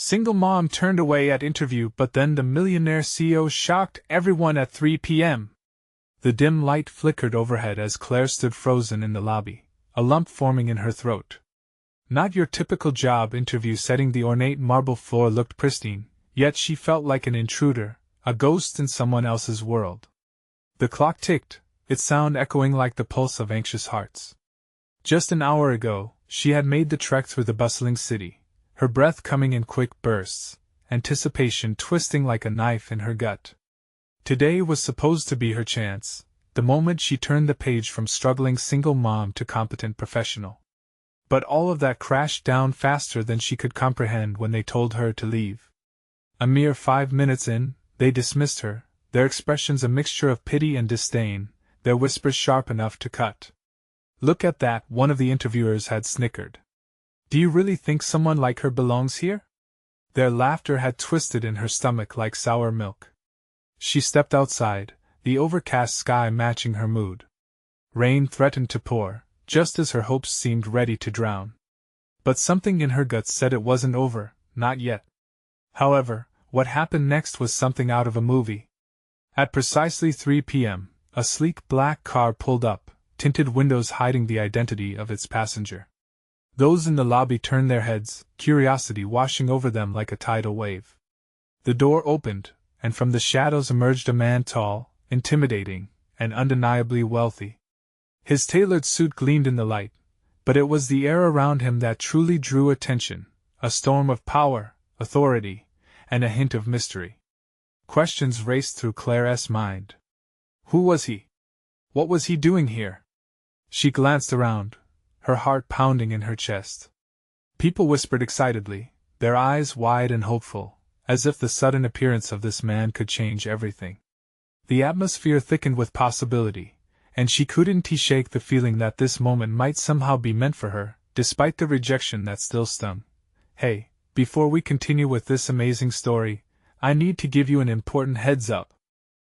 Single mom turned away at interview, but then the Millionaire CEO shocked everyone at 3 p.m. The dim light flickered overhead as Claire stood frozen in the lobby, a lump forming in her throat. Not your typical job interview setting. The ornate marble floor looked pristine, yet she felt like an intruder, a ghost in someone else's world. The clock ticked, its sound echoing like the pulse of anxious hearts. Just an hour ago, she had made the trek through the bustling city, her breath coming in quick bursts, anticipation twisting like a knife in her gut. Today was supposed to be her chance, the moment she turned the page from struggling single mom to competent professional. But all of that crashed down faster than she could comprehend when they told her to leave. A mere 5 minutes in, they dismissed her, their expressions a mixture of pity and disdain, their whispers sharp enough to cut. "Look at that," one of the interviewers had snickered. "Do you really think someone like her belongs here?" Their laughter had twisted in her stomach like sour milk. She stepped outside, the overcast sky matching her mood. Rain threatened to pour, just as her hopes seemed ready to drown. But something in her gut said it wasn't over, not yet. However, what happened next was something out of a movie. At precisely 3 p.m., a sleek black car pulled up, tinted windows hiding the identity of its passenger. Those in the lobby turned their heads, curiosity washing over them like a tidal wave. The door opened, and from the shadows emerged a man tall, intimidating, and undeniably wealthy. His tailored suit gleamed in the light, but it was the air around him that truly drew attention, a storm of power, authority, and a hint of mystery. Questions raced through Claire's mind. Who was he? What was he doing here? She glanced around, her heart pounding in her chest. People whispered excitedly, their eyes wide and hopeful, as if the sudden appearance of this man could change everything. The atmosphere thickened with possibility, and she couldn't shake the feeling that this moment might somehow be meant for her, despite the rejection that still stung. Hey, before we continue with this amazing story, I need to give you an important heads up.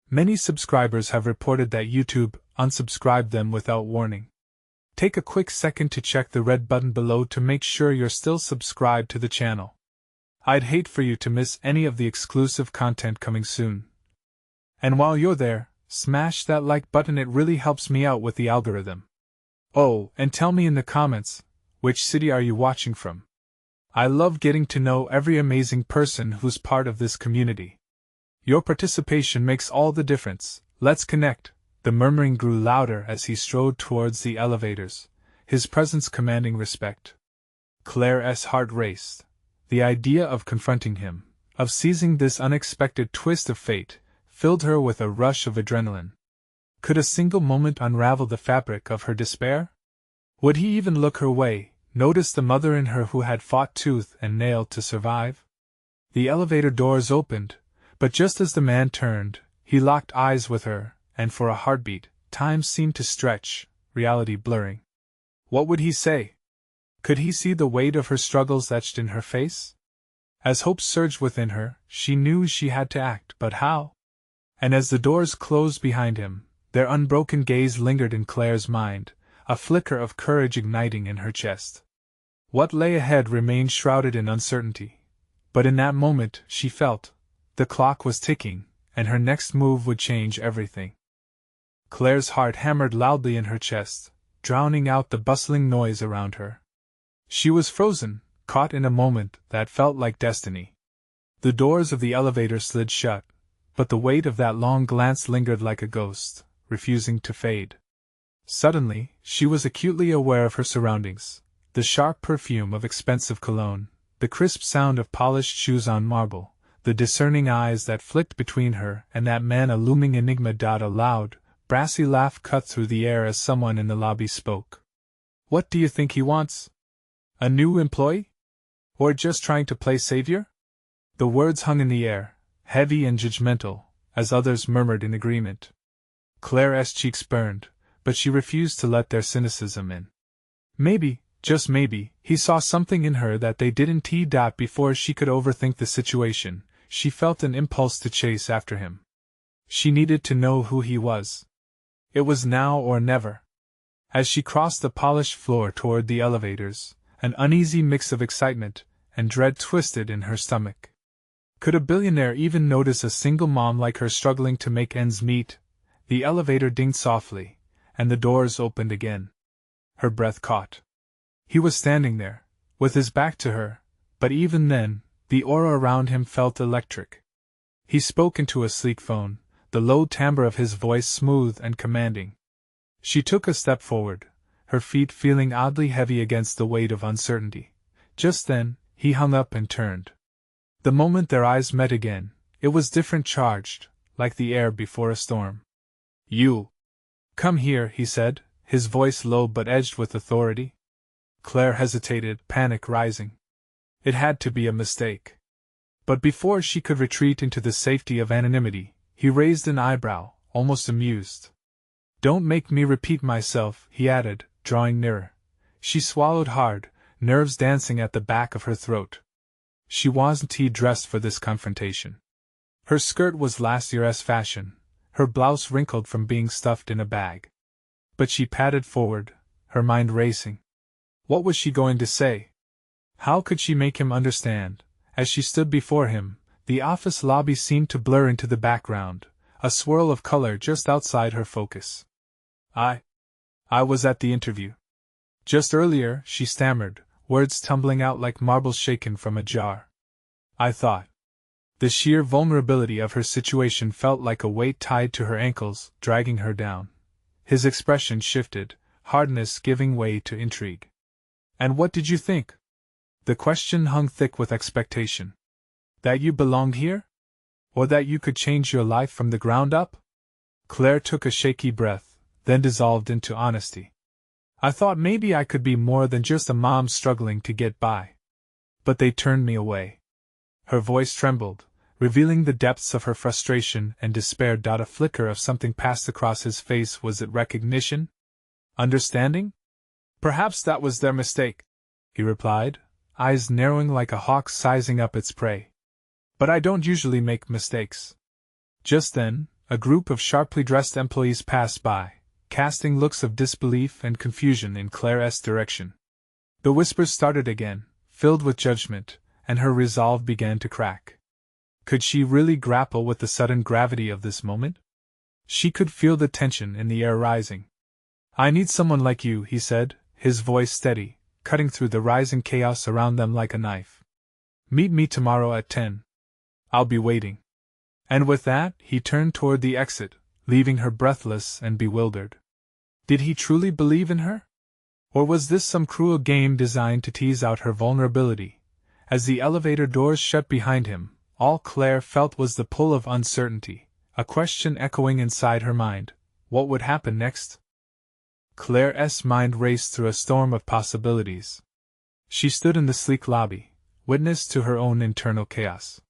Many subscribers have reported that YouTube unsubscribed them without warning. Take a quick second to check the red button below to make sure you're still subscribed to the channel. I'd hate for you to miss any of the exclusive content coming soon. And while you're there, smash that like button, it really helps me out with the algorithm. Oh, and tell me in the comments, which city are you watching from? I love getting to know every amazing person who's part of this community. Your participation makes all the difference. Let's connect. The murmuring grew louder as he strode towards the elevators, his presence commanding respect. Claire's heart raced. The idea of confronting him, of seizing this unexpected twist of fate, filled her with a rush of adrenaline. Could a single moment unravel the fabric of her despair? Would he even look her way, notice the mother in her who had fought tooth and nail to survive? The elevator doors opened, but just as the man turned, he locked eyes with her, and for a heartbeat, time seemed to stretch, reality blurring. What would he say? Could he see the weight of her struggles etched in her face? As hope surged within her, she knew she had to act, but how? And as the doors closed behind him, their unbroken gaze lingered in Claire's mind, a flicker of courage igniting in her chest. What lay ahead remained shrouded in uncertainty. But in that moment, she felt, the clock was ticking, and her next move would change everything. Claire's heart hammered loudly in her chest, drowning out the bustling noise around her. She was frozen, caught in a moment that felt like destiny. The doors of the elevator slid shut, but the weight of that long glance lingered like a ghost, refusing to fade. Suddenly, she was acutely aware of her surroundings, the sharp perfume of expensive cologne, the crisp sound of polished shoes on marble, the discerning eyes that flicked between her and that man, a looming enigma. A loud, brassy laugh cut through the air as someone in the lobby spoke. What do you think he wants? A new employee? Or just trying to play savior? The words hung in the air, heavy and judgmental, as others murmured in agreement. Claire's cheeks burned, but she refused to let their cynicism in. Maybe, just maybe, he saw something in her that they didn't. Before she could overthink the situation, she felt an impulse to chase after him. She needed to know who he was. It was now or never. As she crossed the polished floor toward the elevators, an uneasy mix of excitement and dread twisted in her stomach. Could a billionaire even notice a single mom like her struggling to make ends meet? The elevator dinged softly, and the doors opened again. Her breath caught. He was standing there, with his back to her, but even then, the aura around him felt electric. He spoke into a sleek phone, the low timbre of his voice smooth and commanding. She took a step forward, her feet feeling oddly heavy against the weight of uncertainty. Just then, he hung up and turned. The moment their eyes met again, it was different, charged, like the air before a storm. "You! Come here," he said, his voice low but edged with authority. Claire hesitated, panic rising. It had to be a mistake. But before she could retreat into the safety of anonymity, he raised an eyebrow, almost amused. "Don't make me repeat myself," he added, drawing nearer. She swallowed hard, nerves dancing at the back of her throat. She wasn't dressed for this confrontation. Her skirt was last year's fashion, her blouse wrinkled from being stuffed in a bag. But she padded forward, her mind racing. What was she going to say? How could she make him understand? As she stood before him, the office lobby seemed to blur into the background, a swirl of color just outside her focus. I was at the interview. Just earlier, she stammered, words tumbling out like marbles shaken from a jar. I thought. The sheer vulnerability of her situation felt like a weight tied to her ankles, dragging her down. His expression shifted, hardness giving way to intrigue. "And what did you think?" The question hung thick with expectation. "That you belonged here? Or that you could change your life from the ground up?" Claire took a shaky breath, then dissolved into honesty. "I thought maybe I could be more than just a mom struggling to get by. But they turned me away." Her voice trembled, revealing the depths of her frustration and despair. A flicker of something passed across his face. Was it recognition? Understanding? "Perhaps that was their mistake," he replied, eyes narrowing like a hawk sizing up its prey. "But I don't usually make mistakes." Just then, a group of sharply dressed employees passed by, casting looks of disbelief and confusion in Claire's direction. The whispers started again, filled with judgment, and her resolve began to crack. Could she really grapple with the sudden gravity of this moment? She could feel the tension in the air rising. "I need someone like you," he said, his voice steady, cutting through the rising chaos around them like a knife. "Meet me tomorrow at 10. I'll be waiting." And with that, he turned toward the exit, leaving her breathless and bewildered. Did he truly believe in her? Or was this some cruel game designed to tease out her vulnerability? As the elevator doors shut behind him, all Claire felt was the pull of uncertainty, a question echoing inside her mind. What would happen next? Claire's mind raced through a storm of possibilities. She stood in the sleek lobby, witness to her own internal chaos.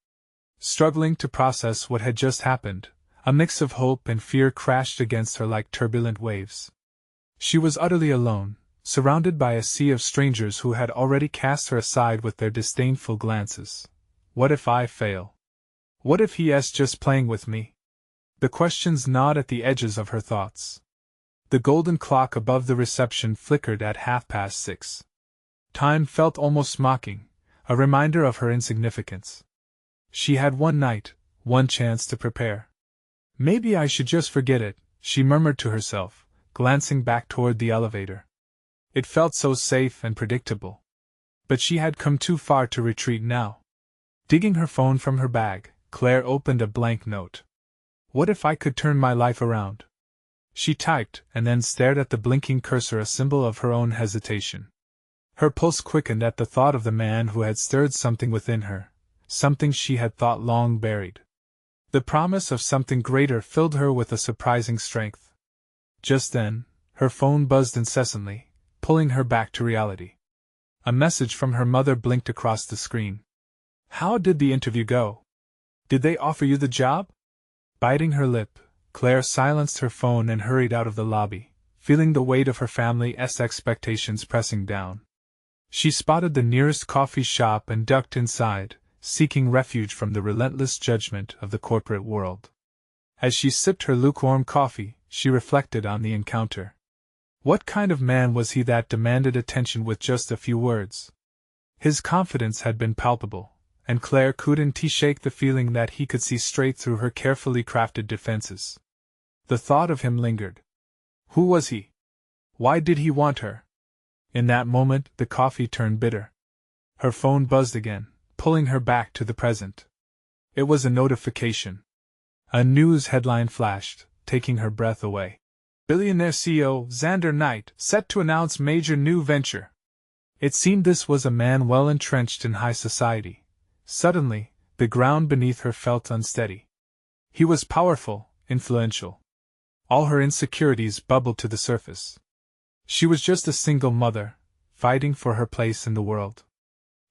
Struggling to process what had just happened, a mix of hope and fear crashed against her like turbulent waves. She was utterly alone, surrounded by a sea of strangers who had already cast her aside with their disdainful glances. What if I fail? What if he's just playing with me? The questions gnawed at the edges of her thoughts. The golden clock above the reception flickered at 6:30. Time felt almost mocking, a reminder of her insignificance. She had one night, one chance to prepare. "Maybe I should just forget it," she murmured to herself, glancing back toward the elevator. It felt so safe and predictable. But she had come too far to retreat now. Digging her phone from her bag, Claire opened a blank note. What if I could turn my life around? She typed, and then stared at the blinking cursor, a symbol of her own hesitation. Her pulse quickened at the thought of the man who had stirred something within her, something she had thought long buried. The promise of something greater filled her with a surprising strength. Just then, her phone buzzed incessantly, pulling her back to reality. A message from her mother blinked across the screen. "How did the interview go? Did they offer you the job?" Biting her lip, Claire silenced her phone and hurried out of the lobby, feeling the weight of her family's expectations pressing down. She spotted the nearest coffee shop and ducked inside, seeking refuge from the relentless judgment of the corporate world. As she sipped her lukewarm coffee, she reflected on the encounter. What kind of man was he that demanded attention with just a few words? His confidence had been palpable, and Claire couldn't shake the feeling that he could see straight through her carefully crafted defenses. The thought of him lingered. Who was he? Why did he want her? In that moment, the coffee turned bitter. Her phone buzzed again, pulling her back to the present. It was a notification. A news headline flashed, taking her breath away. Billionaire CEO Xander Knight set to announce major new venture. It seemed this was a man well entrenched in high society. Suddenly, the ground beneath her felt unsteady. He was powerful, influential. All her insecurities bubbled to the surface. She was just a single mother, fighting for her place in the world.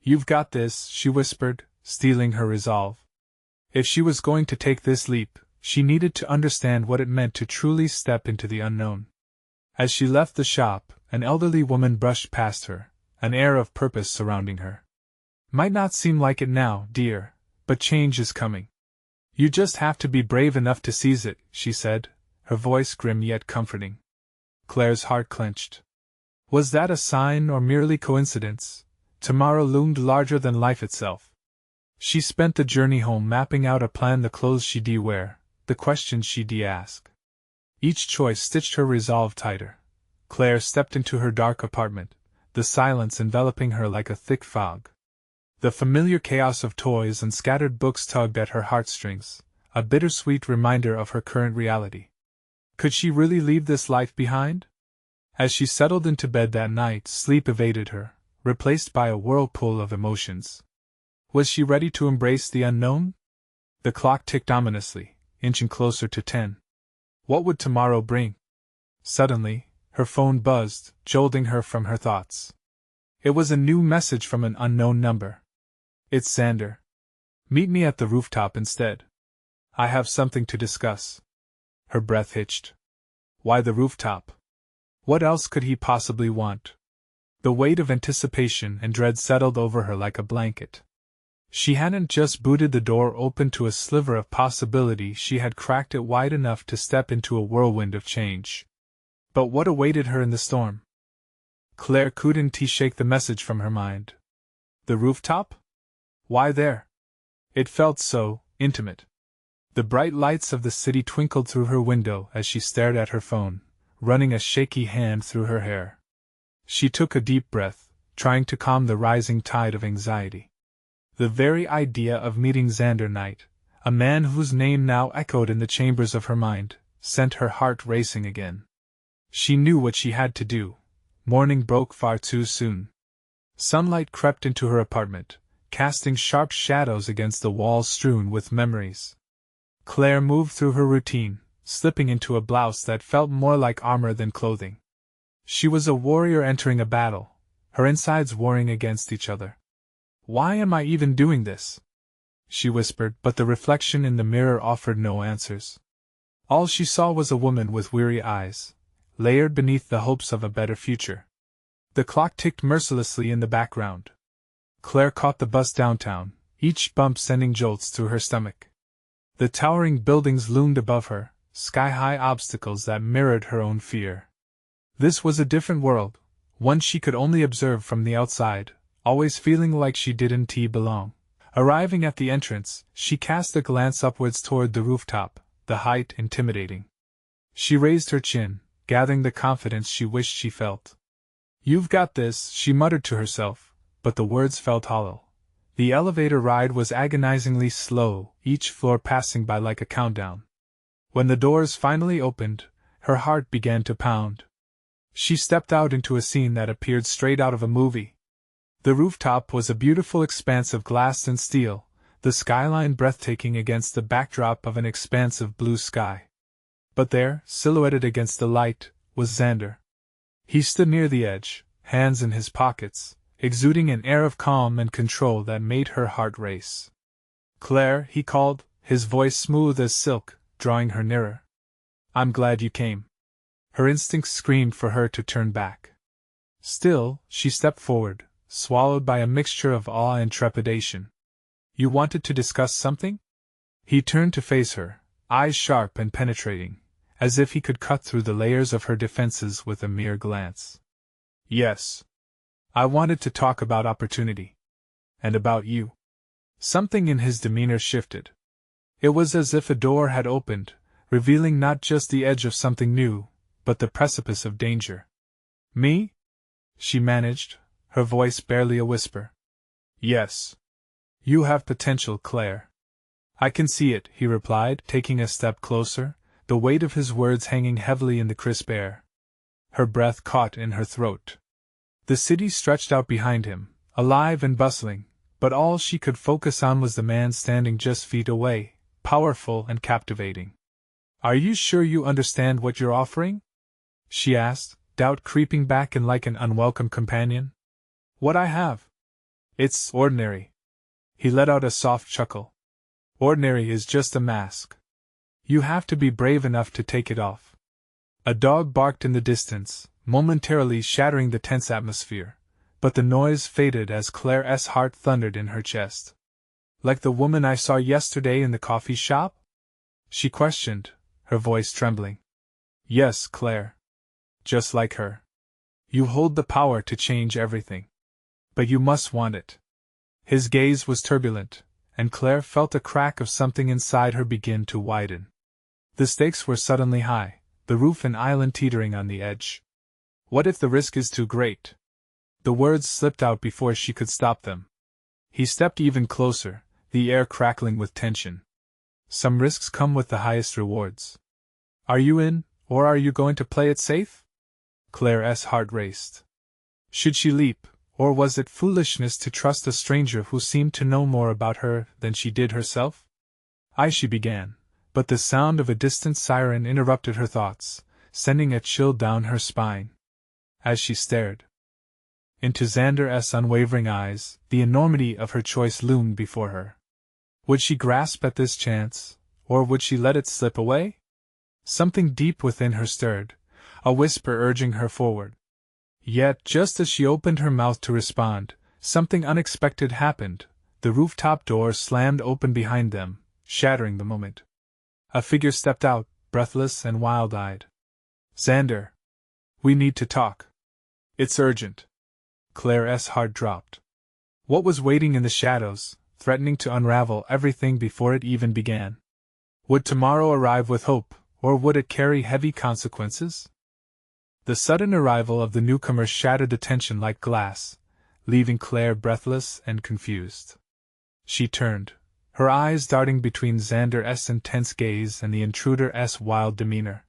"You've got this," she whispered, steeling her resolve. If she was going to take this leap, she needed to understand what it meant to truly step into the unknown. As she left the shop, an elderly woman brushed past her, an air of purpose surrounding her. "Might not seem like it now, dear, but change is coming. You just have to be brave enough to seize it," she said, her voice grim yet comforting. Claire's heart clenched. Was that a sign or merely coincidence? Tomorrow loomed larger than life itself. She spent the journey home mapping out a plan: the clothes she'd wear, the questions she'd ask. Each choice stitched her resolve tighter. Claire stepped into her dark apartment, the silence enveloping her like a thick fog. The familiar chaos of toys and scattered books tugged at her heartstrings, a bittersweet reminder of her current reality. Could she really leave this life behind? As she settled into bed that night, sleep evaded her, replaced by a whirlpool of emotions. Was she ready to embrace the unknown? The clock ticked ominously, inching closer to 10. What would tomorrow bring? Suddenly, her phone buzzed, jolting her from her thoughts. It was a new message from an unknown number. "It's Xander. Meet me at the rooftop instead. I have something to discuss." Her breath hitched. Why the rooftop? What else could he possibly want? The weight of anticipation and dread settled over her like a blanket. She hadn't just booted the door open to a sliver of possibility, she had cracked it wide enough to step into a whirlwind of change. But what awaited her in the storm? Claire couldn't shake the message from her mind. The rooftop? Why there? It felt so intimate. The bright lights of the city twinkled through her window as she stared at her phone, running a shaky hand through her hair. She took a deep breath, trying to calm the rising tide of anxiety. The very idea of meeting Xander Knight, a man whose name now echoed in the chambers of her mind, sent her heart racing again. She knew what she had to do. Morning broke far too soon. Sunlight crept into her apartment, casting sharp shadows against the walls strewn with memories. Claire moved through her routine, slipping into a blouse that felt more like armor than clothing. She was a warrior entering a battle, her insides warring against each other. "Why am I even doing this?" she whispered, but the reflection in the mirror offered no answers. All she saw was a woman with weary eyes, layered beneath the hopes of a better future. The clock ticked mercilessly in the background. Claire caught the bus downtown, each bump sending jolts through her stomach. The towering buildings loomed above her, sky-high obstacles that mirrored her own fear. This was a different world, one she could only observe from the outside, always feeling like she didn't belong. Arriving at the entrance, she cast a glance upwards toward the rooftop, the height intimidating. She raised her chin, gathering the confidence she wished she felt. "You've got this," she muttered to herself, but the words felt hollow. The elevator ride was agonizingly slow, each floor passing by like a countdown. When the doors finally opened, her heart began to pound. She stepped out into a scene that appeared straight out of a movie. The rooftop was a beautiful expanse of glass and steel, the skyline breathtaking against the backdrop of an expansive blue sky. But there, silhouetted against the light, was Xander. He stood near the edge, hands in his pockets, exuding an air of calm and control that made her heart race. "Claire," he called, his voice smooth as silk, drawing her nearer. "I'm glad you came." Her instincts screamed for her to turn back. Still, she stepped forward, swallowed by a mixture of awe and trepidation. "You wanted to discuss something?" He turned to face her, eyes sharp and penetrating, as if he could cut through the layers of her defenses with a mere glance. "Yes. I wanted to talk about opportunity." And about you. Something in his demeanor shifted. It was as if a door had opened, revealing not just the edge of something new, but the precipice of danger. Me? She managed, her voice barely a whisper. Yes. You have potential, Claire. I can see it, he replied, taking a step closer, the weight of his words hanging heavily in the crisp air. Her breath caught in her throat. The city stretched out behind him, alive and bustling, but all she could focus on was the man standing just feet away, powerful and captivating. Are you sure you understand what you're offering? She asked, doubt creeping back in like an unwelcome companion. What I have? It's ordinary. He let out a soft chuckle. Ordinary is just a mask. You have to be brave enough to take it off. A dog barked in the distance, momentarily shattering the tense atmosphere, but the noise faded as Claire's heart thundered in her chest. Like the woman I saw yesterday in the coffee shop? She questioned, her voice trembling. Yes, Claire. Just like her. You hold the power to change everything. But you must want it. His gaze was turbulent, and Claire felt a crack of something inside her begin to widen. The stakes were suddenly high, the roof and island teetering on the edge. What if the risk is too great? The words slipped out before she could stop them. He stepped even closer, the air crackling with tension. Some risks come with the highest rewards. Are you in, or are you going to play it safe? Claire's heart raced. Should she leap, or was it foolishness to trust a stranger who seemed to know more about her than she did herself? She began, but the sound of a distant siren interrupted her thoughts, sending a chill down her spine. As she stared into Xander's unwavering eyes, the enormity of her choice loomed before her. Would she grasp at this chance, or would she let it slip away? Something deep within her stirred, a whisper urging her forward. Yet, just as she opened her mouth to respond, something unexpected happened. The rooftop door slammed open behind them, shattering the moment. A figure stepped out, breathless and wild-eyed. Xander. We need to talk. It's urgent. Claire's heart dropped. What was waiting in the shadows, threatening to unravel everything before it even began? Would tomorrow arrive with hope, or would it carry heavy consequences? The sudden arrival of the newcomer shattered the tension like glass, leaving Claire breathless and confused. She turned, her eyes darting between Xander's intense gaze and the intruder's wild demeanor.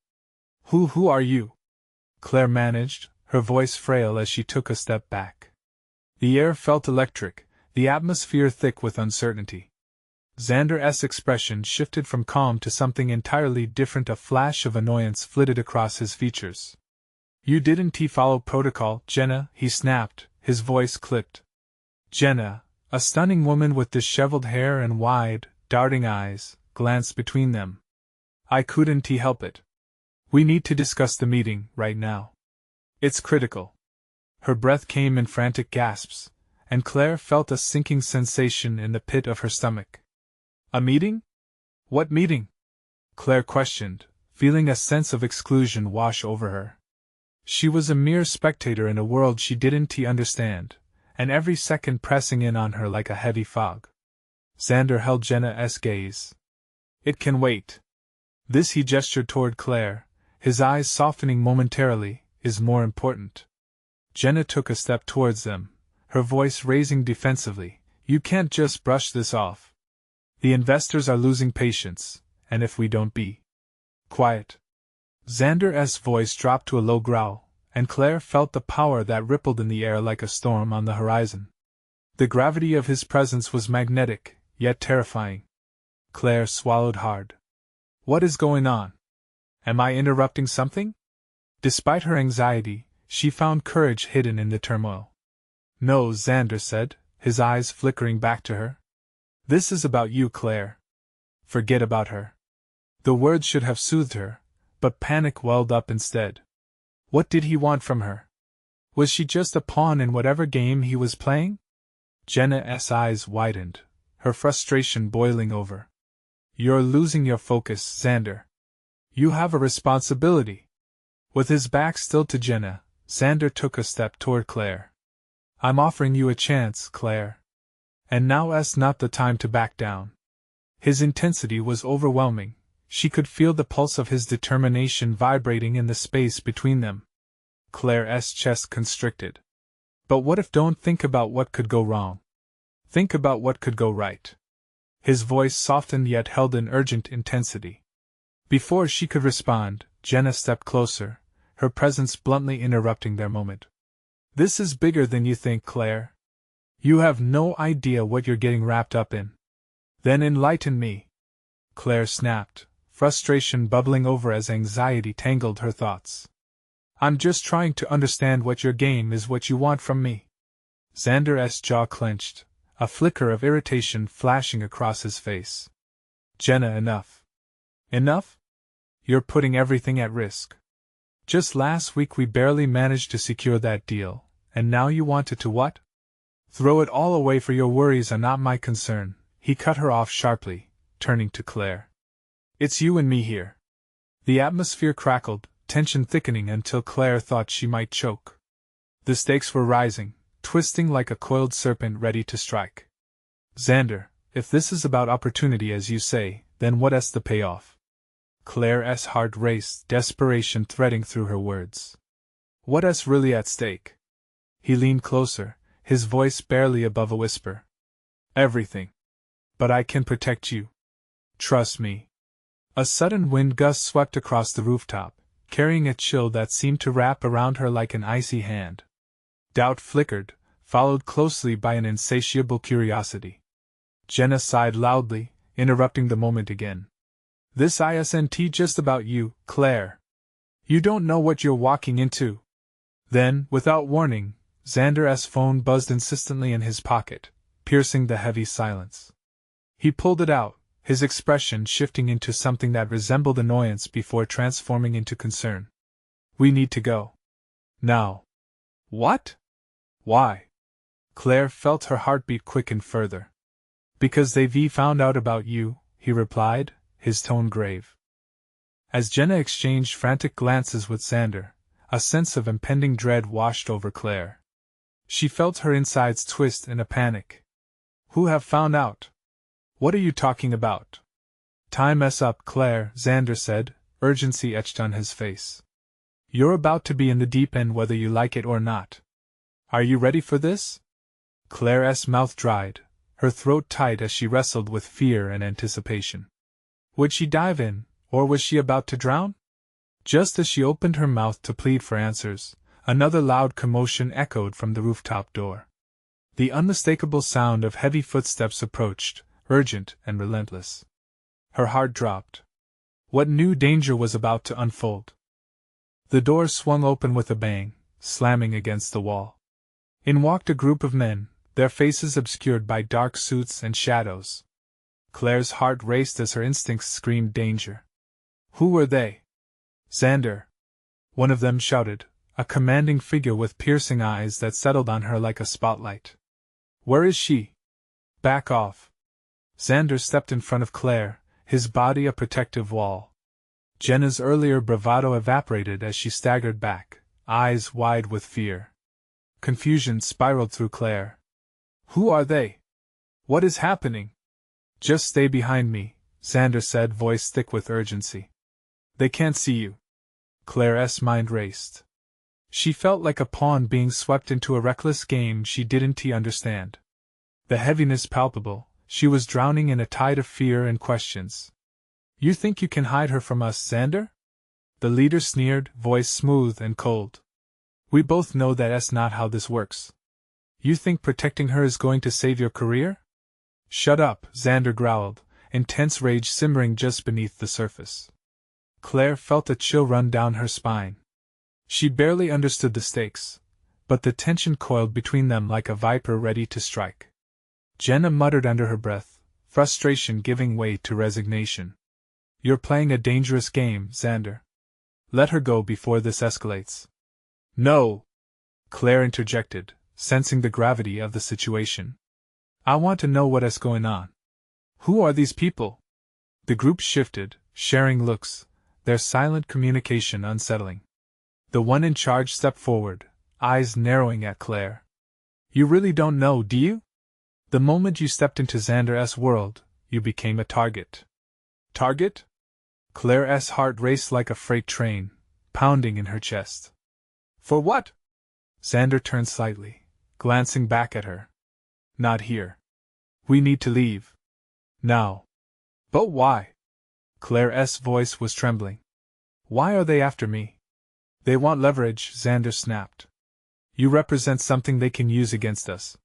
Who are you? Claire managed, her voice frail as she took a step back. The air felt electric, the atmosphere thick with uncertainty. Xander's expression shifted from calm to something entirely different. A flash of annoyance flitted across his features. You didn't follow protocol, Jenna, he snapped, his voice clipped. Jenna, a stunning woman with disheveled hair and wide, darting eyes, glanced between them. I couldn't help it. We need to discuss the meeting, right now. It's critical. Her breath came in frantic gasps, and Claire felt a sinking sensation in the pit of her stomach. A meeting? What meeting? Claire questioned, feeling a sense of exclusion wash over her. She was a mere spectator in a world she didn't understand, and every second pressing in on her like a heavy fog. Xander held Jenna's gaze. It can wait. This, he gestured toward Claire, his eyes softening momentarily, is more important. Jenna took a step towards them, her voice raising defensively. You can't just brush this off. The investors are losing patience, and if we don't be quiet. Xander's voice dropped to a low growl, and Claire felt the power that rippled in the air like a storm on the horizon. The gravity of his presence was magnetic, yet terrifying. Claire swallowed hard. What is going on? Am I interrupting something? Despite her anxiety, she found courage hidden in the turmoil. No, Xander said, his eyes flickering back to her. This is about you, Claire. Forget about her. The words should have soothed her, but panic welled up instead. What did he want from her? Was she just a pawn in whatever game he was playing? Jenna's eyes widened, her frustration boiling over. You're losing your focus, Xander. You have a responsibility. With his back still to Jenna, Xander took a step toward Claire. I'm offering you a chance, Claire. And now's not the time to back down. His intensity was overwhelming. She could feel the pulse of his determination vibrating in the space between them. Claire's chest constricted. But what if? Don't think about what could go wrong. Think about what could go right. His voice softened yet held an urgent intensity. Before she could respond, Jenna stepped closer, her presence bluntly interrupting their moment. This is bigger than you think, Claire. You have no idea what you're getting wrapped up in. Then enlighten me. Claire snapped, frustration bubbling over as anxiety tangled her thoughts. I'm just trying to understand what your game is, what you want from me. Xander's jaw clenched, a flicker of irritation flashing across his face. Jenna, enough. Enough? You're putting everything at risk. Just last week we barely managed to secure that deal, and now you want it to what? Throw it all away. For your worries are not my concern, he cut her off sharply, turning to Claire. It's you and me here. The atmosphere crackled, tension thickening until Claire thought she might choke. The stakes were rising, twisting like a coiled serpent ready to strike. Xander, if this is about opportunity as you say, then what's the payoff? Claire's heart raced, desperation threading through her words. What's really at stake? He leaned closer, his voice barely above a whisper. Everything. But I can protect you. Trust me. A sudden wind gust swept across the rooftop, carrying a chill that seemed to wrap around her like an icy hand. Doubt flickered, followed closely by an insatiable curiosity. Jenna sighed loudly, interrupting the moment again. This isn't just about you, Claire. You don't know what you're walking into. Then, without warning, Xander's phone buzzed insistently in his pocket, piercing the heavy silence. He pulled it out, his expression shifting into something that resembled annoyance before transforming into concern. We need to go. Now. What? Why? Claire felt her heartbeat quicken further. Because they've found out about you, he replied, his tone grave. As Jenna exchanged frantic glances with Xander, a sense of impending dread washed over Claire. She felt her insides twist in a panic. Who have found out? What are you talking about? Time's up, Claire, Xander said, urgency etched on his face. You're about to be in the deep end whether you like it or not. Are you ready for this? Claire's mouth dried, her throat tight as she wrestled with fear and anticipation. Would she dive in, or was she about to drown? Just as she opened her mouth to plead for answers, another loud commotion echoed from the rooftop door. The unmistakable sound of heavy footsteps approached, urgent and relentless. Her heart dropped. What new danger was about to unfold? The door swung open with a bang, slamming against the wall. In walked a group of men, their faces obscured by dark suits and shadows. Claire's heart raced as her instincts screamed danger. Who were they? Xander. One of them shouted, a commanding figure with piercing eyes that settled on her like a spotlight. Where is she? Back off. Xander stepped in front of Claire, his body a protective wall. Jenna's earlier bravado evaporated as she staggered back, eyes wide with fear. Confusion spiraled through Claire. Who are they? What is happening? Just stay behind me, Xander said, voice thick with urgency. They can't see you. Claire's mind raced. She felt like a pawn being swept into a reckless game she didn't understand. The heaviness palpable, she was drowning in a tide of fear and questions. You think you can hide her from us, Xander? The leader sneered, voice smooth and cold. We both know that's not how this works. You think protecting her is going to save your career? Shut up, Xander growled, intense rage simmering just beneath the surface. Claire felt a chill run down her spine. She barely understood the stakes, but the tension coiled between them like a viper ready to strike. Jenna muttered under her breath, frustration giving way to resignation. You're playing a dangerous game, Xander. Let her go before this escalates. No! Claire interjected, sensing the gravity of the situation. I want to know what's going on. Who are these people? The group shifted, sharing looks, their silent communication unsettling. The one in charge stepped forward, eyes narrowing at Claire. You really don't know, do you? The moment you stepped into Xander's world, you became a target. Target? Claire's heart raced like a freight train, pounding in her chest. For what? Xander turned slightly, glancing back at her. Not here. We need to leave. Now. But why? Claire's voice was trembling. Why are they after me? They want leverage, Xander snapped. You represent something they can use against us.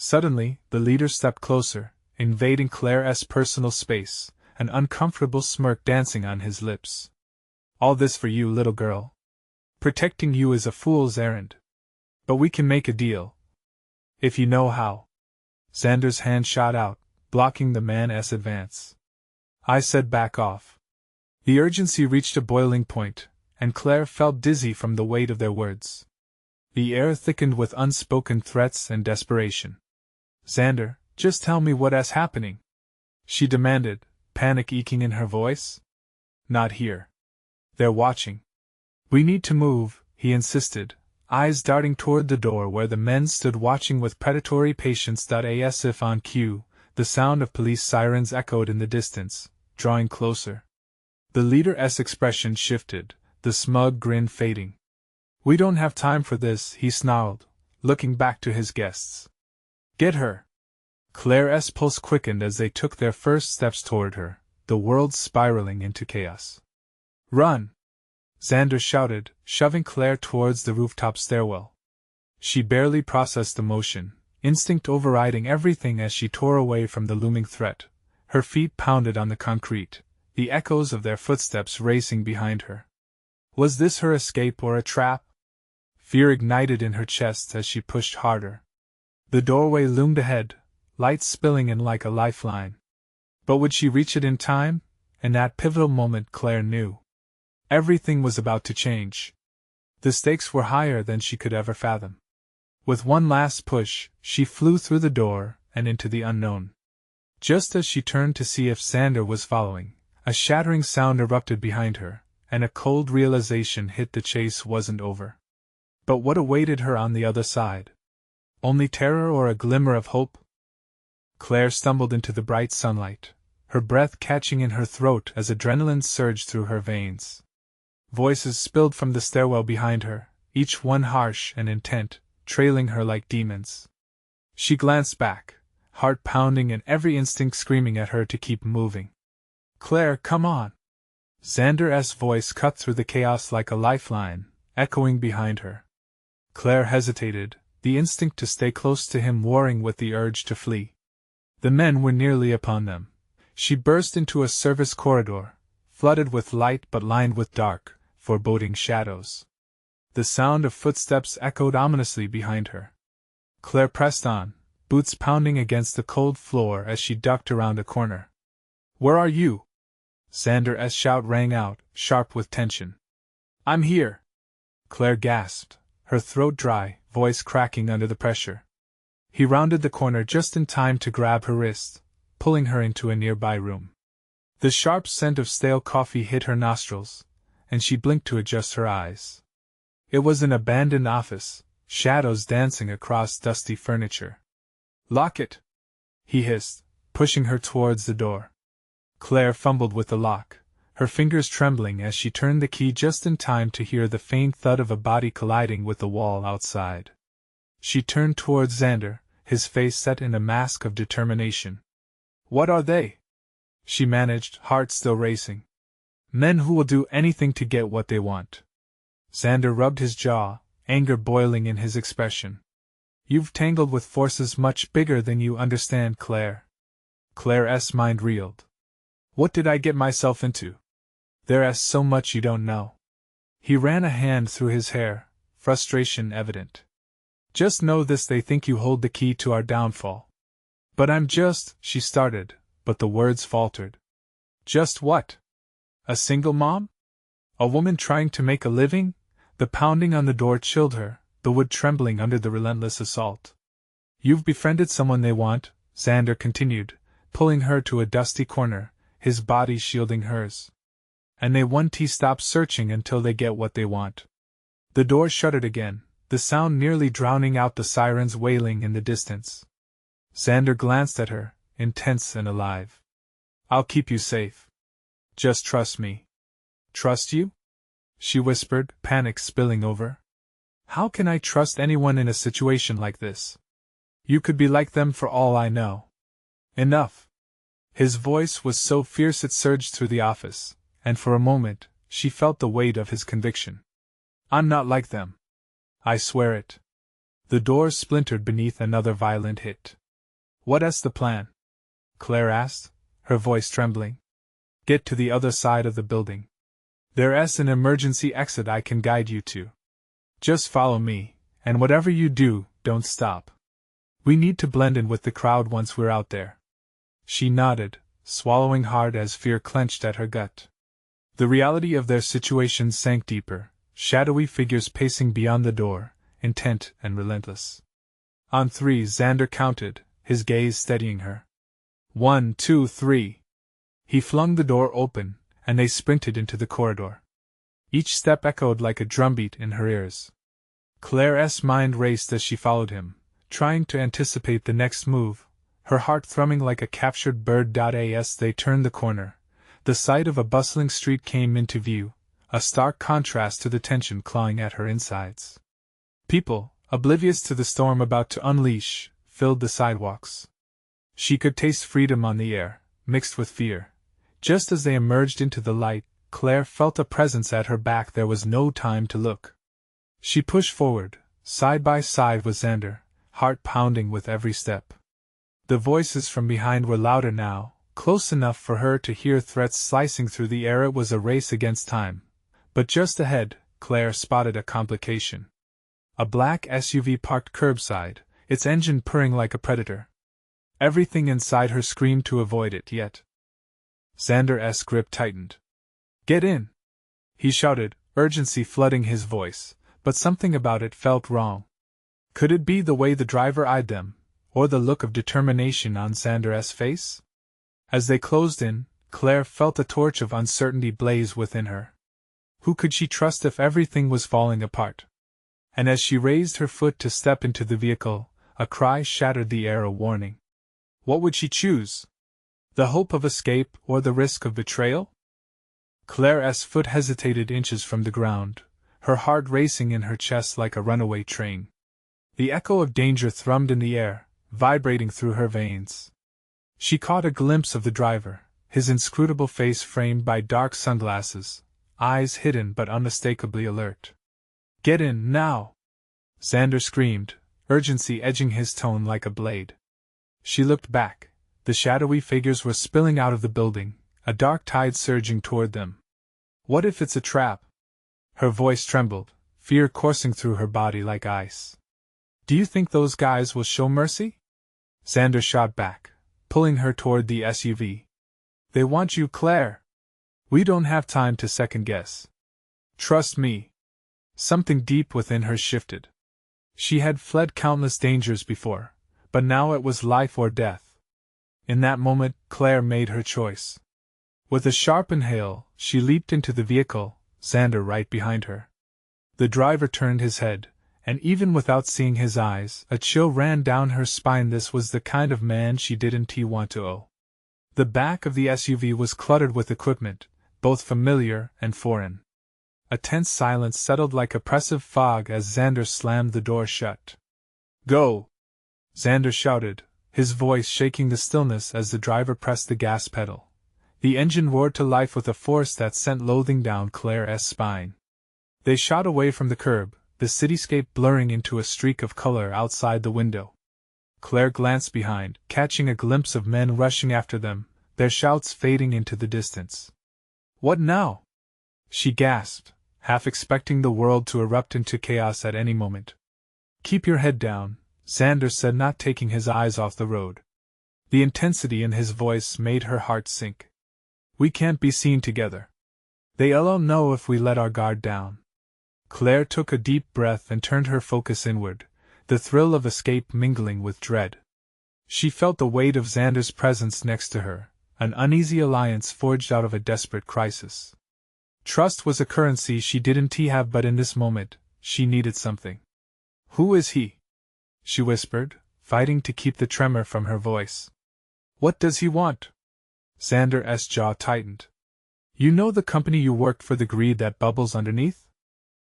Suddenly, the leader stepped closer, invading Claire's personal space, an uncomfortable smirk dancing on his lips. All this for you, little girl. Protecting you is a fool's errand. But we can make a deal. If you know how. Xander's hand shot out, blocking the man's advance. I said back off. The urgency reached a boiling point, and Claire felt dizzy from the weight of their words. The air thickened with unspoken threats and desperation. Xander, just tell me what's happening, she demanded, panic eking in her voice. Not here. They're watching. We need to move, he insisted, eyes darting toward the door where the men stood watching with predatory patience. As if on cue, the sound of police sirens echoed in the distance, drawing closer. The leader's expression shifted, the smug grin fading. We don't have time for this, he snarled, looking back to his guests. Get her! Claire's pulse quickened as they took their first steps toward her, the world spiraling into chaos. Run! Xander shouted, shoving Claire towards the rooftop stairwell. She barely processed the motion, instinct overriding everything as she tore away from the looming threat. Her feet pounded on the concrete, the echoes of their footsteps racing behind her. Was this her escape or a trap? Fear ignited in her chest as she pushed harder. The doorway loomed ahead, light spilling in like a lifeline. But would she reach it in time? In that pivotal moment, Claire knew. Everything was about to change. The stakes were higher than she could ever fathom. With one last push, she flew through the door and into the unknown. Just as she turned to see if Xander was following, a shattering sound erupted behind her, and a cold realization hit the chase wasn't over. But what awaited her on the other side? Only terror or a glimmer of hope? Claire stumbled into the bright sunlight, her breath catching in her throat as adrenaline surged through her veins. Voices spilled from the stairwell behind her, each one harsh and intent, trailing her like demons. She glanced back, heart pounding and every instinct screaming at her to keep moving. Claire, come on! Xander's voice cut through the chaos like a lifeline, echoing behind her. Claire hesitated, the instinct to stay close to him warring with the urge to flee. The men were nearly upon them. She burst into a service corridor, flooded with light but lined with dark, foreboding shadows. The sound of footsteps echoed ominously behind her. Claire pressed on, boots pounding against the cold floor as she ducked around a corner. Where are you? Xander's shout rang out, sharp with tension. I'm here! Claire gasped, her throat dry, voice cracking under the pressure. He rounded the corner just in time to grab her wrist, pulling her into a nearby room. The sharp scent of stale coffee hit her nostrils, and she blinked to adjust her eyes. It was an abandoned office, shadows dancing across dusty furniture. Lock it! He hissed, pushing her towards the door. Claire fumbled with the lock, her fingers trembling as she turned the key just in time to hear the faint thud of a body colliding with the wall outside. She turned towards Xander, his face set in a mask of determination. What are they? She managed, heart still racing. Men who will do anything to get what they want. Xander rubbed his jaw, anger boiling in his expression. You've tangled with forces much bigger than you understand, Claire. Claire's mind reeled. What did I get myself into? There's so much you don't know. He ran a hand through his hair, frustration evident. Just know this, they think you hold the key to our downfall. But I'm just, she started, but the words faltered. Just what? A single mom? A woman trying to make a living? The pounding on the door chilled her, the wood trembling under the relentless assault. You've befriended someone they want, Xander continued, pulling her to a dusty corner, his body shielding hers. And they won't stop searching until they get what they want. The door shuttered again, the sound nearly drowning out the sirens wailing in the distance. Xander glanced at her, intense and alive. I'll keep you safe. Just trust me. Trust you? She whispered, panic spilling over. How can I trust anyone in a situation like this? You could be like them for all I know. Enough. His voice was so fierce it surged through the office, and for a moment, she felt the weight of his conviction. I'm not like them. I swear it. The door splintered beneath another violent hit. What's the plan? Claire asked, her voice trembling. Get to the other side of the building. There's an emergency exit I can guide you to. Just follow me, and whatever you do, don't stop. We need to blend in with the crowd once we're out there. She nodded, swallowing hard as fear clenched at her gut. The reality of their situation sank deeper, shadowy figures pacing beyond the door, intent and relentless. On 3, Xander counted, his gaze steadying her. 1, 2, 3. He flung the door open, and they sprinted into the corridor. Each step echoed like a drumbeat in her ears. Claire's mind raced as she followed him, trying to anticipate the next move, her heart thrumming like a captured bird. As they turned the corner, the sight of a bustling street came into view, a stark contrast to the tension clawing at her insides. People, oblivious to the storm about to unleash, filled the sidewalks. She could taste freedom on the air, mixed with fear. Just as they emerged into the light, Claire felt a presence at her back. There was no time to look. She pushed forward, side by side with Xander, heart pounding with every step. The voices from behind were louder now, close enough for her to hear threats slicing through the air. It was a race against time. But just ahead, Claire spotted a complication. A black SUV parked curbside, its engine purring like a predator. Everything inside her screamed to avoid it, yet Xander's grip tightened. Get in! He shouted, urgency flooding his voice, but something about it felt wrong. Could it be the way the driver eyed them, or the look of determination on Xander's face? As they closed in, Claire felt a torch of uncertainty blaze within her. Who could she trust if everything was falling apart? And as she raised her foot to step into the vehicle, a cry shattered the air, a warning. What would she choose? The hope of escape or the risk of betrayal? Claire's foot hesitated inches from the ground, her heart racing in her chest like a runaway train. The echo of danger thrummed in the air, vibrating through her veins. She caught a glimpse of the driver, his inscrutable face framed by dark sunglasses, eyes hidden but unmistakably alert. Get in, now! Xander screamed, urgency edging his tone like a blade. She looked back. The shadowy figures were spilling out of the building, a dark tide surging toward them. What if it's a trap? Her voice trembled, fear coursing through her body like ice. Do you think those guys will show mercy? Xander shot back, pulling her toward the SUV. They want you, Claire. We don't have time to second guess. Trust me. Something deep within her shifted. She had fled countless dangers before, but now it was life or death. In that moment, Claire made her choice. With a sharp inhale, she leaped into the vehicle, Xander right behind her. The driver turned his head, and even without seeing his eyes, a chill ran down her spine. This was the kind of man she didn't want to owe. The back of the SUV was cluttered with equipment, both familiar and foreign. A tense silence settled like oppressive fog as Xander slammed the door shut. Go! Xander shouted, his voice shaking the stillness as the driver pressed the gas pedal. The engine roared to life with a force that sent loathing down Claire's spine. They shot away from the curb, the cityscape blurring into a streak of color outside the window. Claire glanced behind, catching a glimpse of men rushing after them, their shouts fading into the distance. What now? She gasped, half expecting the world to erupt into chaos at any moment. Keep your head down, Xander said, not taking his eyes off the road. The intensity in his voice made her heart sink. We can't be seen together. They'll know if we let our guard down. Claire took a deep breath and turned her focus inward, the thrill of escape mingling with dread. She felt the weight of Xander's presence next to her, an uneasy alliance forged out of a desperate crisis. Trust was a currency she didn't have, but in this moment, she needed something. Who is he? She whispered, fighting to keep the tremor from her voice. What does he want? Xander's jaw tightened. You know the company you worked for, the greed that bubbles underneath?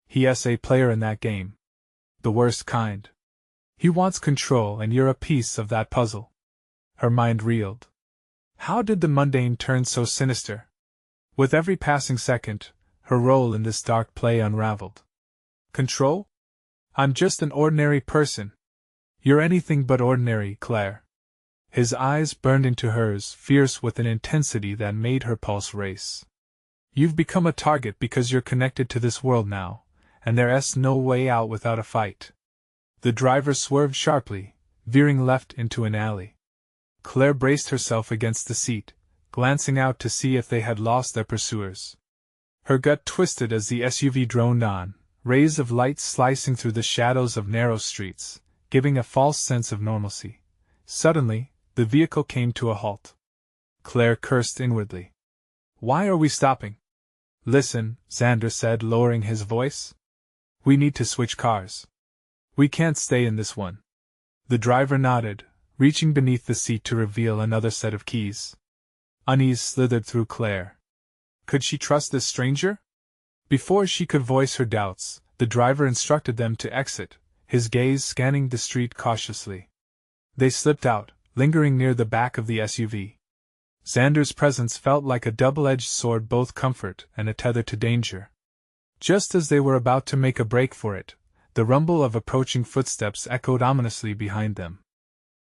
He's a player in that game. The worst kind. He wants control, and you're a piece of that puzzle. Her mind reeled. How did the mundane turn so sinister? With every passing second, her role in this dark play unraveled. Control? I'm just an ordinary person. You're anything but ordinary, Claire. His eyes burned into hers, fierce with an intensity that made her pulse race. You've become a target because you're connected to this world now, and there's no way out without a fight. The driver swerved sharply, veering left into an alley. Claire braced herself against the seat, glancing out to see if they had lost their pursuers. Her gut twisted as the SUV droned on, rays of light slicing through the shadows of narrow streets, giving a false sense of normalcy. Suddenly, the vehicle came to a halt. Claire cursed inwardly. Why are we stopping? Listen, Xander said, lowering his voice. We need to switch cars. We can't stay in this one. The driver nodded, reaching beneath the seat to reveal another set of keys. Unease slithered through Claire. Could she trust this stranger? Before she could voice her doubts, the driver instructed them to exit, his gaze scanning the street cautiously. They slipped out, lingering near the back of the SUV. Xander's presence felt like a double-edged sword, both comfort and a tether to danger. Just as they were about to make a break for it, the rumble of approaching footsteps echoed ominously behind them.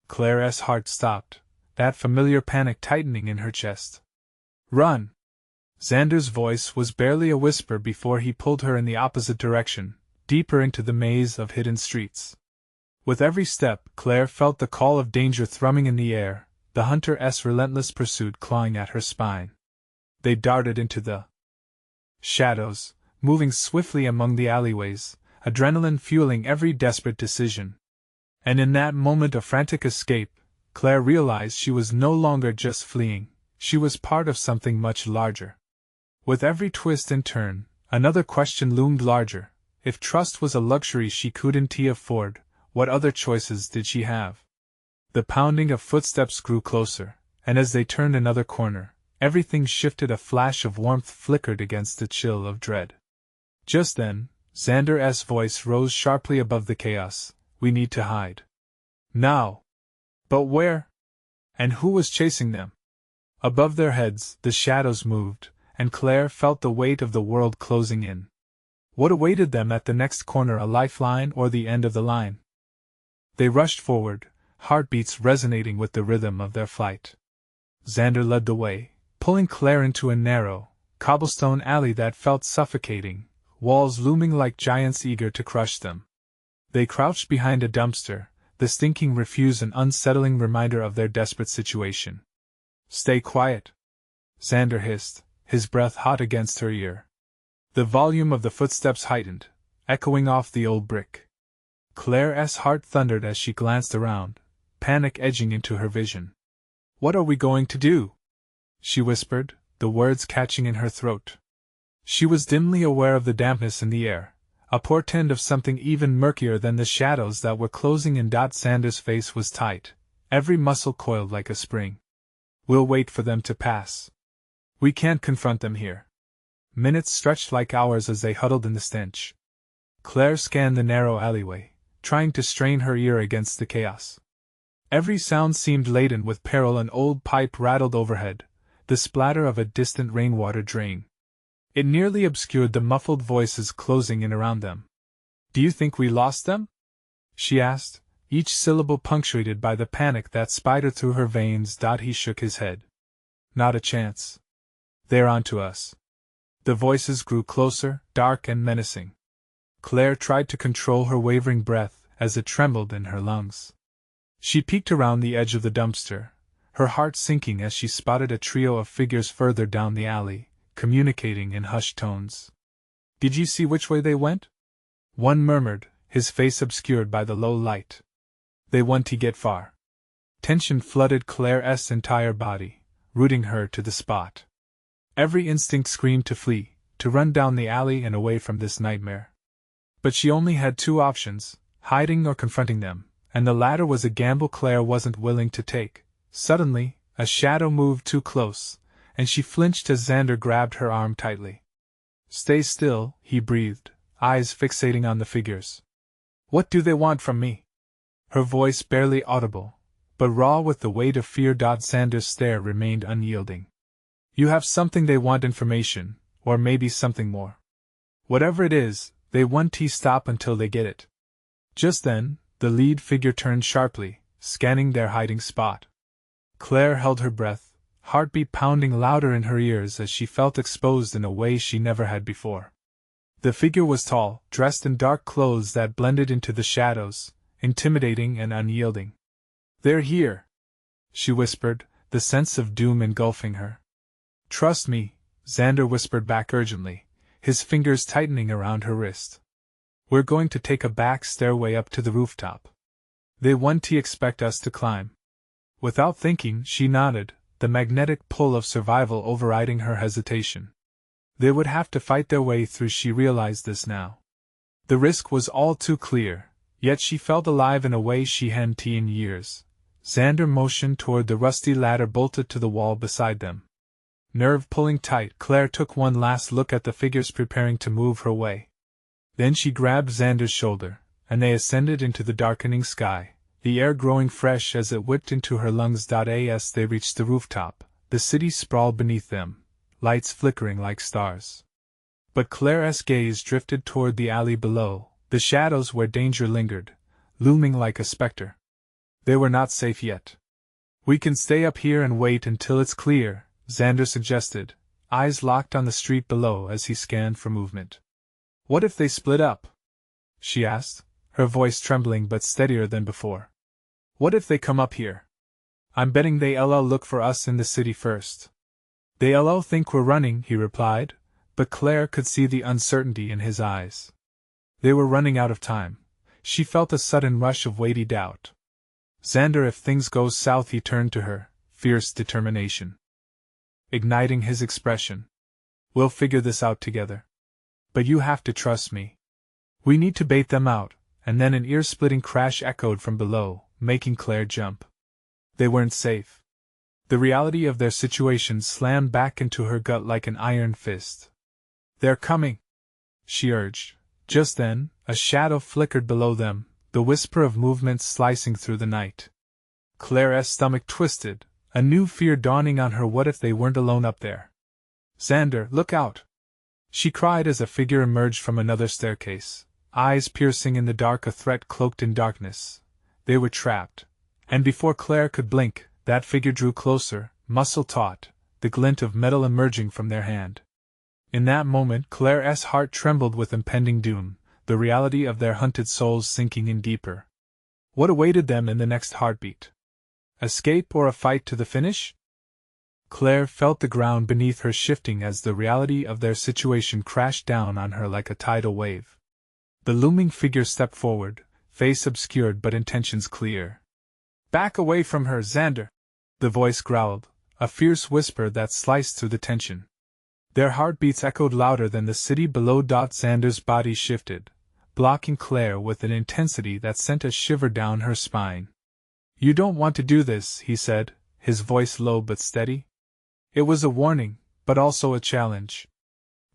Claire's heart stopped, that familiar panic tightening in her chest. Run! Xander's voice was barely a whisper before he pulled her in the opposite direction, deeper into the maze of hidden streets. With every step, Claire felt the call of danger thrumming in the air, the hunter's relentless pursuit clawing at her spine. They darted into the shadows, moving swiftly among the alleyways, adrenaline fueling every desperate decision. And in that moment of frantic escape, Claire realized she was no longer just fleeing, she was part of something much larger. With every twist and turn, another question loomed larger. If trust was a luxury she couldn't afford, what other choices did she have? The pounding of footsteps grew closer, and as they turned another corner, everything shifted. A flash of warmth flickered against the chill of dread. Just then, Xander's voice rose sharply above the chaos. We need to hide. Now! But where? And who was chasing them? Above their heads, the shadows moved, and Claire felt the weight of the world closing in. What awaited them at the next corner, a lifeline or the end of the line? They rushed forward, heartbeats resonating with the rhythm of their flight. Xander led the way, pulling Claire into a narrow, cobblestone alley that felt suffocating, walls looming like giants eager to crush them. They crouched behind a dumpster, the stinking refuse an unsettling reminder of their desperate situation. Stay quiet, Xander hissed, his breath hot against her ear. The volume of the footsteps heightened, echoing off the old brick. Claire's heart thundered as she glanced around, panic edging into her vision. What are we going to do? She whispered, the words catching in her throat. She was dimly aware of the dampness in the air, a portent of something even murkier than the shadows that were closing in. Xander's face was tight, every muscle coiled like a spring. We'll wait for them to pass. We can't confront them here. Minutes stretched like hours as they huddled in the stench. Claire scanned the narrow alleyway, trying to strain her ear against the chaos. Every sound seemed laden with peril. An old pipe rattled overhead, the splatter of a distant rainwater drain. It nearly obscured the muffled voices closing in around them. Do you think we lost them? She asked, each syllable punctuated by the panic that spidered through her veins. He shook his head. Not a chance. They're onto us. The voices grew closer, dark and menacing. Claire tried to control her wavering breath as it trembled in her lungs. She peeked around the edge of the dumpster, her heart sinking as she spotted a trio of figures further down the alley, communicating in hushed tones. Did you see which way they went? One murmured, his face obscured by the low light. They won't get far. Tension flooded Claire's entire body, rooting her to the spot. Every instinct screamed to flee, to run down the alley and away from this nightmare. But she only had two options, hiding or confronting them, and the latter was a gamble Claire wasn't willing to take. Suddenly, a shadow moved too close, and she flinched as Xander grabbed her arm tightly. "Stay still," he breathed, eyes fixating on the figures. "What do they want from me?" Her voice barely audible, but raw with the weight of fear. Xander's stare remained unyielding. "You have something they want, information, or maybe something more. Whatever it is, they want to stop until they get it." Just then, the lead figure turned sharply, scanning their hiding spot. Claire held her breath, heartbeat pounding louder in her ears as she felt exposed in a way she never had before. The figure was tall, dressed in dark clothes that blended into the shadows, intimidating and unyielding. "They're here," she whispered, the sense of doom engulfing her. "Trust me," Xander whispered back urgently, his fingers tightening around her wrist. "We're going to take a back stairway up to the rooftop. They want to expect us to climb." Without thinking, she nodded, the magnetic pull of survival overriding her hesitation. They would have to fight their way through. She realized this now. The risk was all too clear, yet she felt alive in a way she hadn't in years. Xander motioned toward the rusty ladder bolted to the wall beside them. Nerve pulling tight, Claire took one last look at the figures preparing to move her way. Then she grabbed Xander's shoulder, and they ascended into the darkening sky, the air growing fresh as it whipped into her lungs. As they reached the rooftop, the city sprawled beneath them, lights flickering like stars. But Claire's gaze drifted toward the alley below, the shadows where danger lingered, looming like a specter. They were not safe yet. "We can stay up here and wait until it's clear," Xander suggested, eyes locked on the street below as he scanned for movement. "What if they split up?" she asked, her voice trembling but steadier than before. "What if they come up here? I'm betting they'll look for us in the city first." "They'll think we're running," he replied, but Claire could see the uncertainty in his eyes. They were running out of time. She felt a sudden rush of weighty doubt. "Xander, if things go south," he turned to her, fierce determination igniting his expression. "We'll figure this out together. But you have to trust me. We need to bait them out." And then an ear-splitting crash echoed from below, making Claire jump. They weren't safe. The reality of their situation slammed back into her gut like an iron fist. "They're coming," she urged. Just then, a shadow flickered below them, the whisper of movement slicing through the night. Claire's stomach twisted, a new fear dawning on her. What if they weren't alone up there? "Xander, look out!" she cried as a figure emerged from another staircase, eyes piercing in the dark, a threat cloaked in darkness. They were trapped. And before Claire could blink, that figure drew closer, muscle taut, the glint of metal emerging from their hand. In that moment, Claire's heart trembled with impending doom, the reality of their hunted souls sinking in deeper. What awaited them in the next heartbeat? Escape or a fight to the finish? Claire felt the ground beneath her shifting as the reality of their situation crashed down on her like a tidal wave. The looming figure stepped forward, face obscured but intentions clear. "Back away from her, Xander!" the voice growled, a fierce whisper that sliced through the tension. Their heartbeats echoed louder than the city below. Xander's body shifted, blocking Claire with an intensity that sent a shiver down her spine. "You don't want to do this," he said, his voice low but steady. It was a warning, but also a challenge.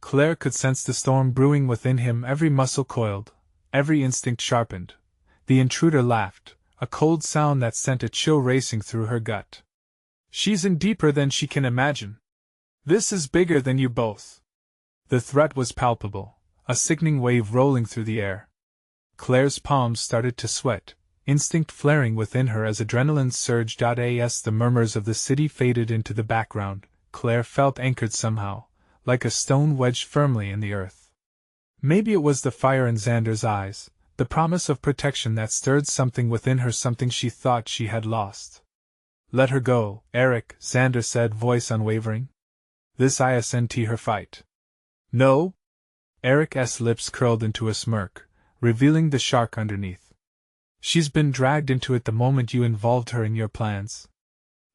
Claire could sense the storm brewing within him, every muscle coiled, every instinct sharpened. The intruder laughed, a cold sound that sent a chill racing through her gut. "She's in deeper than she can imagine. This is bigger than you both." The threat was palpable, a sickening wave rolling through the air. Claire's palms started to sweat, instinct flaring within her as adrenaline surged. As the murmurs of the city faded into the background, Claire felt anchored somehow, like a stone wedged firmly in the earth. Maybe it was the fire in Xander's eyes, the promise of protection that stirred something within her, something she thought she had lost. "Let her go, Eric," Xander said, voice unwavering. "This isn't her fight." "No?" Eric's lips curled into a smirk, revealing the shark underneath. "She's been dragged into it the moment you involved her in your plans."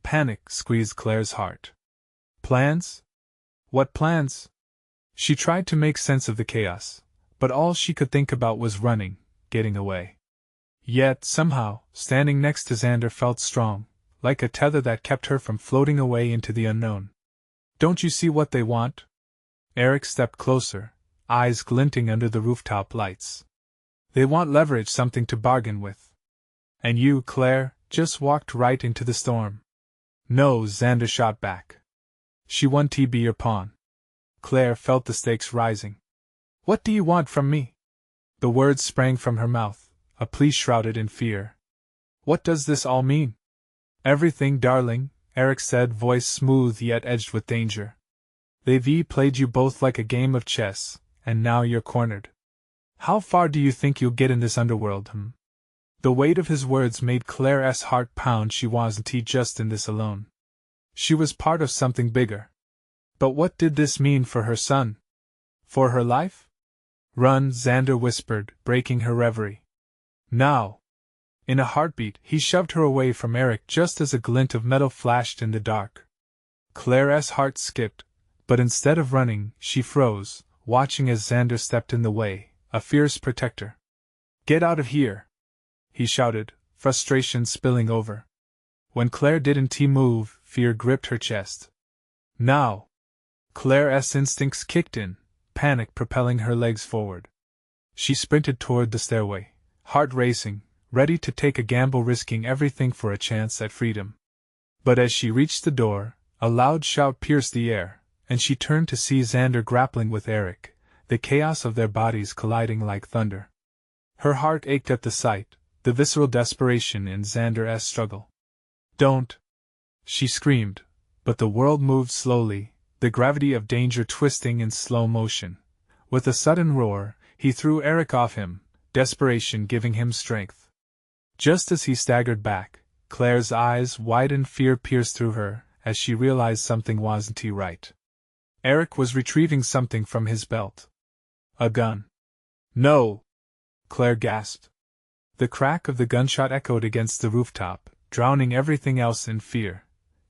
Panic squeezed Claire's heart. "Plans? What plans?" She tried to make sense of the chaos, but all she could think about was running, getting away. Yet, somehow, standing next to Xander felt strong, like a tether that kept her from floating away into the unknown. Don't you see what they want? Eric stepped closer, eyes glinting under the rooftop lights. They want leverage, something to bargain with. And you, Claire, just walked right into the storm. No, Xander shot back. She won't be your pawn. Claire felt the stakes rising. What do you want from me? The words sprang from her mouth, a plea shrouded in fear. What does this all mean? Everything, darling, Eric said, voice smooth yet edged with danger. They've played you both like a game of chess, and now you're cornered. How far do you think you'll get in this underworld, The weight of his words made Claire's heart pound. She wasn't just in this alone. She was part of something bigger. But what did this mean for her son? For her life? Run, Xander whispered, breaking her reverie. Now! In a heartbeat, he shoved her away from Eric just as a glint of metal flashed in the dark. Claire's heart skipped, but instead of running, she froze, watching as Xander stepped in the way, a fierce protector. Get out of here! He shouted, frustration spilling over. When Claire didn't move, fear gripped her chest. Now! Claire's instincts kicked in, panic propelling her legs forward. She sprinted toward the stairway, heart racing, ready to take a gamble, risking everything for a chance at freedom. But as she reached the door, a loud shout pierced the air, and she turned to see Xander grappling with Eric, the chaos of their bodies colliding like thunder. Her heart ached at the sight, the visceral desperation in Xander's struggle. Don't! She screamed, but the world moved slowly, the gravity of danger twisting in slow motion. With a sudden roar, he threw Eric off him, desperation giving him strength. Just as he staggered back, Claire's eyes widened, fear pierced through her, as she realized something wasn't right. Eric was retrieving something from his belt. A gun. No! Claire gasped. The crack of the gunshot echoed against the rooftop, drowning everything else in fear.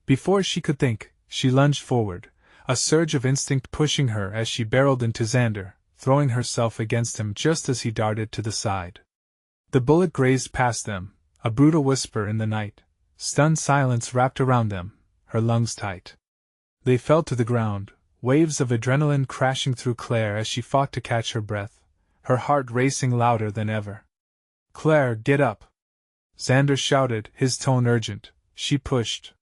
Before she could think, she lunged forward, a surge of instinct pushing her as she barreled into Xander, throwing herself against him just as he darted to the side. The bullet grazed past them, a brutal whisper in the night. Stunned silence wrapped around them, her lungs tight. They fell to the ground, waves of adrenaline crashing through Claire as she fought to catch her breath, her heart racing louder than ever. Claire, get up! Xander shouted, his tone urgent. She pushed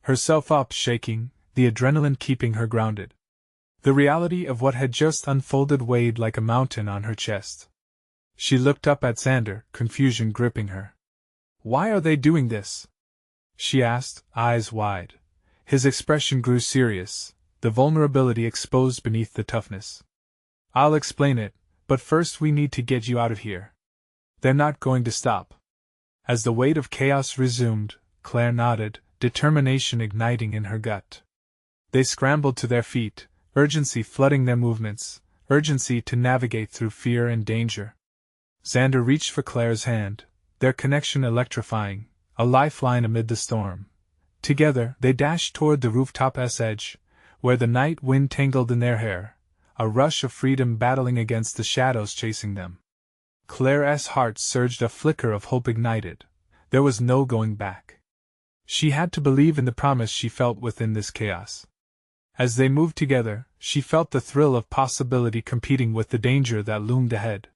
herself up, shaking, the adrenaline keeping her grounded. The reality of what had just unfolded weighed like a mountain on her chest. She looked up at Xander, confusion gripping her. Why are they doing this? She asked, eyes wide. His expression grew serious, the vulnerability exposed beneath the toughness. I'll explain it, but first we need to get you out of here. They're not going to stop. As the weight of chaos resumed, Claire nodded, determination igniting in her gut. They scrambled to their feet, urgency flooding their movements, urgency to navigate through fear and danger. Xander reached for Claire's hand, their connection electrifying, a lifeline amid the storm. Together, they dashed toward the rooftop's edge, where the night wind tangled in their hair, a rush of freedom battling against the shadows chasing them. Claire's heart surged, a flicker of hope ignited. There was no going back. She had to believe in the promise she felt within this chaos. As they moved together, she felt the thrill of possibility competing with the danger that loomed ahead.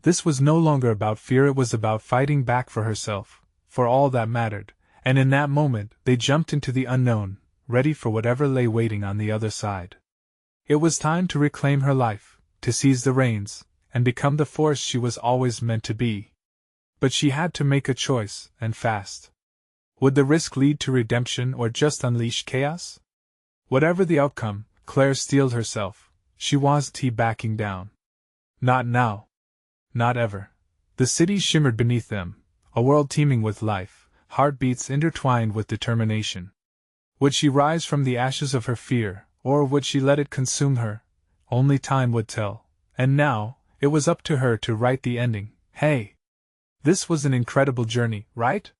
This was no longer about fear, it was about fighting back for herself, for all that mattered, and in that moment they jumped into the unknown, ready for whatever lay waiting on the other side. It was time to reclaim her life, to seize the reins, and become the force she was always meant to be. But she had to make a choice, and fast. Would the risk lead to redemption or just unleash chaos? Whatever the outcome, Claire steeled herself. She wasn't backing down. Not now. Not ever. The city shimmered beneath them, a world teeming with life, heartbeats intertwined with determination. Would she rise from the ashes of her fear, or would she let it consume her? Only time would tell. And now, it was up to her to write the ending. Hey! This was an incredible journey, right?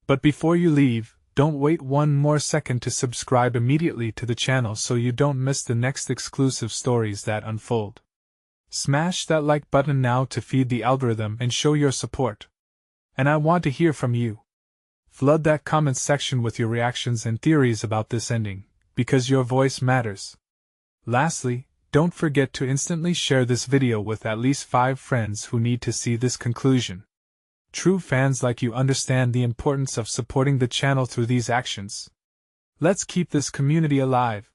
But before you leave, don't wait one more second to subscribe immediately to the channel so you don't miss the next exclusive stories that unfold. Smash that like button now to feed the algorithm and show your support. And I want to hear from you. Flood that comments section with your reactions and theories about this ending, because your voice matters. Lastly, don't forget to instantly share this video with at least 5 friends who need to see this conclusion. True fans like you understand the importance of supporting the channel through these actions. Let's keep this community alive.